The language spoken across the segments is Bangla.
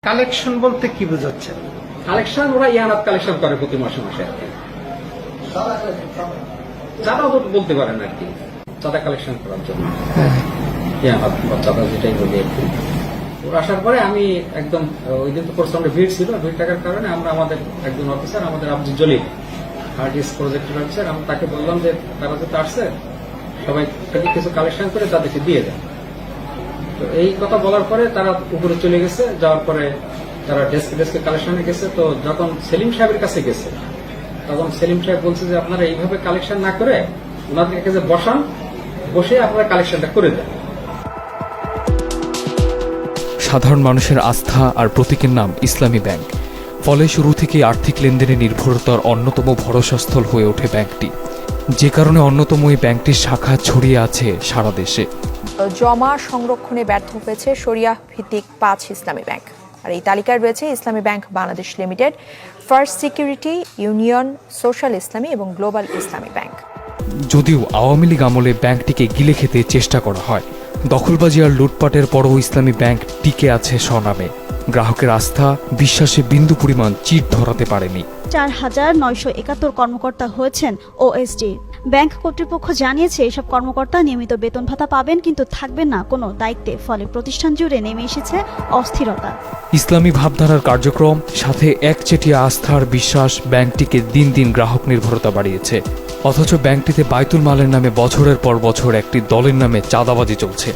কালেকশন বলতে কি বোঝাচ্ছেন? কালেকশন ওরা ইয়ানাত কালেকশন করে প্রতি মাসে মাসে আর কি। চাঁদা বলতে পারেন আর কি, চাঁদা কালেকশন করার জন্য ইয়ানাত বা চাঁদা যেটাই বলি আর কি। ওরা আসার পরে আমি একদম ওই দিন তো প্রচন্ড ভিড় ছিল, ভিড় থাকার কারণে আমরা আমাদের একজন অফিসার আমাদের আব্দুল জলিল হার্ডিস প্রজেক্টের অফিসার, আমি তাকে বললাম যে তারা যেটা আসছে সবাই কিছু কালেকশন করে তাদেরকে দিয়ে দেন। তো এই কথা বলার পরে তারা উপরে চলে গেছে, যাওয়ার পরে তারা ডেস্কে কালেকশনে গেছে। তো যখন সেলিম সাহেবের কাছে গেছে তখন সেলিম সাহেব বলছে যে আপনারা এইভাবে কালেকশন না করে ওনাদের কাছে বসান, বসে আপনারা কালেকশনটা করে দেন। সাধারণ মানুষের আস্থা আর প্রতীকের নাম ইসলামী ব্যাংক, ফলে শুরু থেকেই আর্থিক লেনদেনে নির্ভরতার অন্যতম ভরসাস্থল হয়ে ওঠে ব্যাংকটি, যে কারণে অন্যতম এই ব্যাংকটির শাখা ছড়িয়ে আছে সারা দেশে। জমা সংরক্ষণে ব্যর্থ হয়েছে শরিয়াহ ভিত্তিক 5 ইসলামী ব্যাংক। আর এই তালিকায় রয়েছে ইসলামী bank Bangladesh limited, first security, union, social ইসলামী এবং গ্লোবাল ইসলামী ব্যাংক। যদিও আওয়ামী লীগ আমলে ব্যাংকটিকে গিলে খেতে চেষ্টা করা হয়, দখলবাজি আর লুটপাটের পরও ইসলামী ব্যাংক টিকে আছে স্বনামে। গ্রাহকের আস্থা বিশ্বাসে বিন্দু পরিমাণ চিট ধরাতে পারেনি। 4,971 কর্মকর্তা হয়েছেন ওএসডি। ব্যাংক কর্তৃপক্ষ জানিয়েছে এসব কর্মকর্তা নিয়মিত বেতন ভাতা পাবেন, কিন্তু থাকবেন না কোনো দায়িত্বে। ফলে প্রতিষ্ঠান জুড়ে নেমে এসেছে অস্থিরতা। ইসলামী ভাবধারার কার্যক্রম সাথে একচেটিয়া আস্থার বিশ্বাস ব্যাংকটিকে দিন দিন গ্রাহক নির্ভরতা বাড়িয়েছে। অথচ ব্যাংকটিতে বাইতুল মালের নামে বছরের পর বছর একটি দলের নামে চাঁদাবাজি চলছে।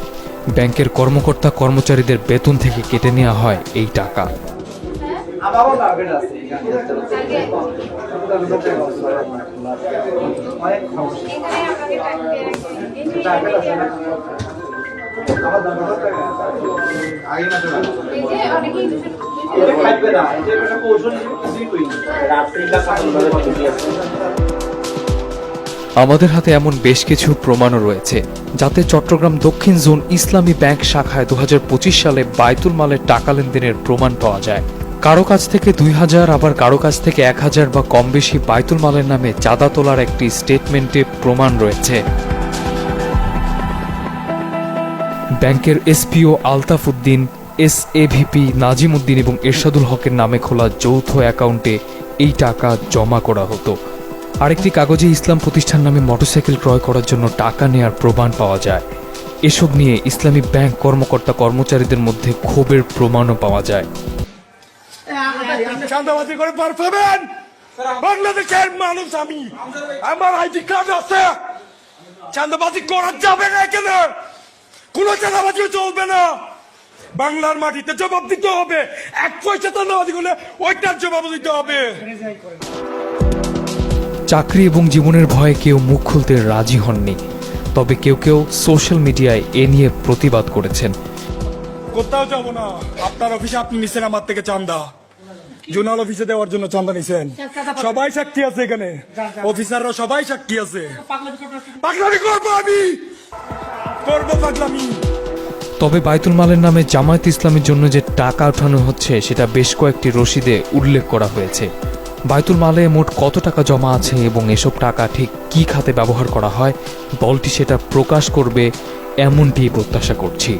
ব্যাংকের কর্মকর্তা কর্মচারীদের বেতন থেকে কেটে নেওয়া হয় এই টাকা। আমাদের হাতে এমন বেশ কিছু প্রমাণও রয়েছে, যাতে চট্টগ্রাম দক্ষিণ জোন ইসলামী ব্যাংক শাখায় 2025 সালে বাইতুল মালের টাকা লেনদেনের প্রমাণ পাওয়া যায়। কারো কাছ থেকে 2000, আবার কারো কাছ থেকে 1000 বা কম বেশি বাইতুল মালের নামে চাঁদা তোলার একটি স্টেটমেন্টে প্রমাণ রয়েছে। ব্যাংকের এসপিও আলতাফ উদ্দিন, এসএভিপি নাজিম উদ্দিন এবং এরশাদুল হকের নামে খোলা যৌথ অ্যাকাউন্টে এই টাকা জমা করা হতো। আরেকটি কাগজে ইসলাম প্রতিষ্ঠান নামে মোটরসাইকেল ক্রয় করার জন্য টাকা নেয়ার প্রমাণ পাওয়া যায়। এসব নিয়ে ইসলামী ব্যাংক কর্মকর্তা কর্মচারীদের মধ্যে ক্ষোভের প্রমাণও পাওয়া যায়। চাঁদাবাজি করে পার পাবেন? বাংলাদেশের মানুষ আমি, আমার আইডি কার্ড আছে। চাঁদাবাজি করা যাবে না, এখানে কোন চাঁদাবাজি চলবে না। বাংলার মাটিতে জবাব দিতে হবে। 1 পয়সা চাঁদাবাজি করলে ওইটার জবাব দিতে হবে। চাকরি এবং জীবনের ভয়ে কেউ মুখ খুলতে রাজি হননি, তবে কেউ কেউ সোশ্যাল মিডিয়ায় এ নিয়ে প্রতিবাদ করেছেন। কোথাও যাব না। আপনার অফিসে আপনি নিছেন আমার থেকে চাঁদা, জোনাল অফিসে দেওয়ার জন্য চাঁদা নিছেন। সবাই সাক্ষী আছে, এখানে অফিসাররা সবাই সাক্ষী আছে। পাগলামি করবো আমি, করবো পাগলামি। তবে বাইতুল মালের নামে জামায়াত ইসলামের জন্য যে টাকা উঠানো হচ্ছে সেটা বেশ কয়েকটি রসিদে উল্লেখ করা হয়েছে। বাইতুল মালে মোট কত টাকা জমা আছে এবং এসব টাকা ঠিক কী খাতে ব্যবহার করা হয়, দলটি সেটা প্রকাশ করবে এমনটি প্রত্যাশা করছি।